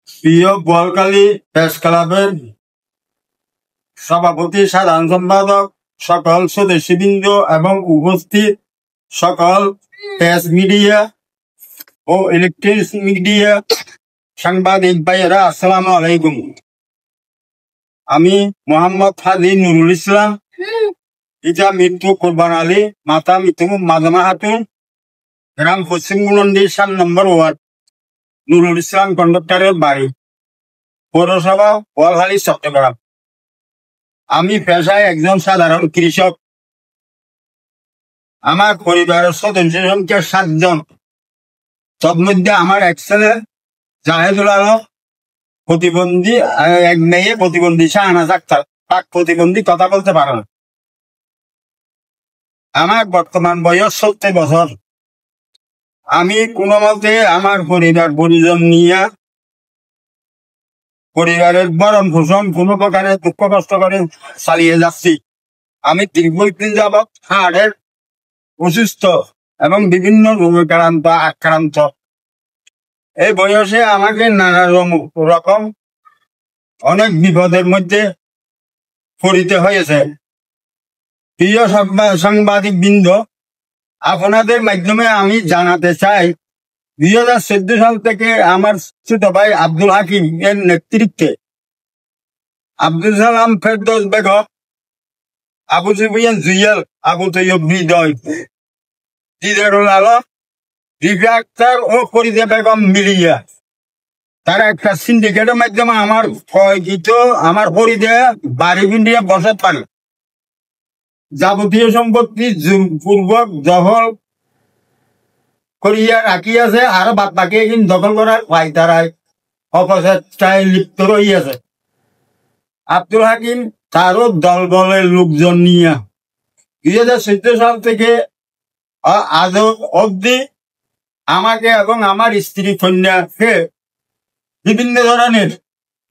প্রিয় বোয়ালখালী প্রেস ক্লাবের সভাপতি, সাধারণ সম্পাদক, সকল সদস্যবৃন্দ এবং উপস্থিত সকল প্রেস মিডিয়া ও ইলেকট্রনিক্স মিডিয়া সাংবাদিক ভাইয়েরা, আসসালামু আলাইকুম। আমি মোহাম্মদ হাজি নুরুল ইসলাম, পিতা মৃত্যু কোরবান আলী, মাতা মৃত্যু মাদামা খাতুন, গ্রাম পশ্চিম গুলন্ডি 7 নম্বর ওয়ার্ড, নুরুল ইসলাম কন্ডাক্টরের বাড়ি, পৌরসভা বোয়ালখালী, চট্টগ্রাম। আমি পেশায় একজন সাধারণ কৃষক। আমার পরিবারের সদস্য সংখ্যা 7 জন। তন্মধ্যে আমার এক ছেলে জাহেদুল আলম প্রতিবন্ধী, এক মেয়ে প্রতিবন্ধী শাহনাজ আক্তার পাক প্রতিবন্ধী, কথা বলতে পারে না। আমার বর্তমান বয়স 70 বছর। আমি কোনো মতে আমার পরিবার পরিজন নিয়ে পরিবারের ভরণ পোষণ কোনো প্রকারে দুঃখ কষ্ট করে চালিয়ে যাচ্ছি। আমি দীর্ঘদিন যাবৎ হার্টের অসুস্থ এবং বিভিন্ন রোগে আক্রান্ত। এই বয়সে আমাকে নানা রকম অনেক বিপদের মধ্যে পড়িতে হয়েছে। প্রিয় সাংবাদিক বৃন্দ, আপনাদের মাধ্যমে আমি জানাতে চাই, 2014 সাল থেকে আমার ছোট ভাই আব্দুল হাকিম এর নেতৃত্বে আব্দুল সালাম ফেরদৌস বেগম, আবু সুফিয়ান জুয়েল, আবু তৈয়ব হৃদয়, দিদারুল আলম, রিফা আক্তার ও ফরিদা বেগম মিলিয়া তারা একটা সিন্ডিকেটের মাধ্যমে আমার ফরিদা বাড়ি ভিন্ডিয়া বসত পারে যাবতীয় সম্পত্তি পূর্বক দখল করিয়া রাখিয়াছে, আর বাদ বাকি দখল করার পায়তারায় অপচেষ্টায় লিপ্ত রইয়াছে। আব্দুল হাকিম তারও দল বলের লোকজন নিয়ে 2014 সাল থেকে আজ অবধি আমাকে এবং আমার স্ত্রী কন্যাকে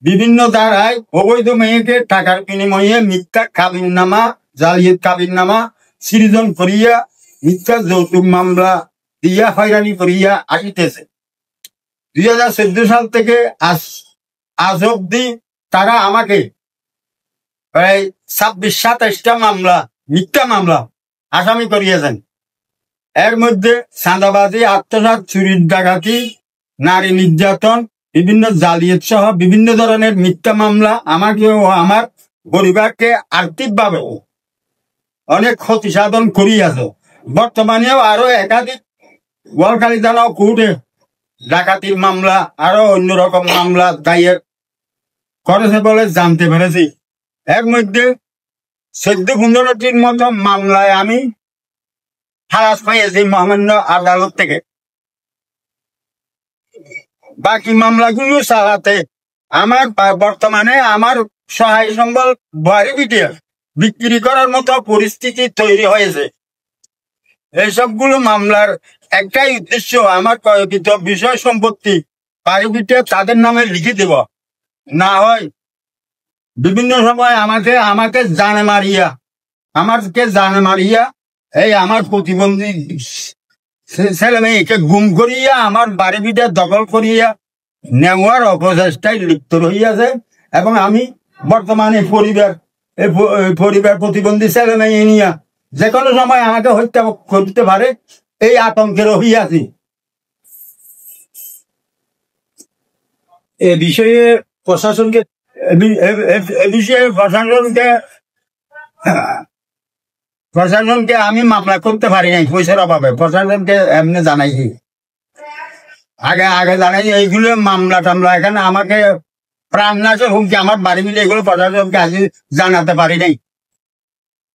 বিভিন্ন ধারায় অবৈধ মেয়েকে টাকার বিনিময়ে মিথ্যা কাবিননামা, জালিয়াত কাবিননামা সৃজন করিয়া মিথ্যা যৌতুক মামলা দিয়া হয়রানি করিয়া আসিতেছে। 2014 সাল থেকে আজ অব্দি তারা আমাকে প্রায় 26-27টা মামলা, মিথ্যা মামলা আসামি করিয়েছেন। এর মধ্যে চাঁদাবাজি, আত্মসাৎ, চুরি, ডাকাতি, নারী নির্যাতন, বিভিন্ন জালিয়াত সহ বিভিন্ন ধরনের মিথ্যা মামলা আমাকে ও আমার পরিবারকে আর্থিকভাবে অনেক ক্ষতি সাধন করিয়াছে। বর্তমানেও আরো একাধিক বোয়ালখালী থানা কোর্টে ডাকাতির মামলা আরো অন্যরকম মামলা দায়ের করেছে বলে জানতে পেরেছি। এর মধ্যে 14-15টির মতো মামলায় আমি খালাস পাইয়েছি মহামান্য আদালত থেকে। বাকি মামলাগুলো চালাতে আমার বর্তমানে আমার সহায় সম্বল বাড়ি বিটিয়ে বিক্রি করার মতো পরিস্থিতি তৈরি হয়েছে। এইসবগুলো মামলার একটাই উদ্দেশ্য, আমার কয়েকৃত বিষয় সম্পত্তি বাড়ি বিটিয়ে তাদের নামে লিখে দেব, না হয় বিভিন্ন সময় আমাকে জানে মারিয়া এই আমার প্রতিবন্ধী ছেলে মেয়েকে গুম করিয়া আমার বাড়ি বিটিয়ে দখল করিয়া নেওয়ার অপচেষ্টায় লিপ্ত রহিয়াছে। এবং আমি বর্তমানে পরিবার প্রতিবন্ধী ছেলে মেয়ে নিয়ে যে কোনো সময় আমাকে হত্যা করতে পারে এই আতঙ্কে রহিয়াছি। এ বিষয়ে প্রশাসনকে আমি মামলা করতে পারি নাই পয়সার অভাবে। প্রশাসনকে এমনি জানাইছি, আগে জানাই এইগুলো মামলা টামলা এখানে আমাকে প্রাণনাশের হুমকি আমার বাড়ি মিলে এগুলো প্রশাসনকে আজ জানাতে পারি নাই।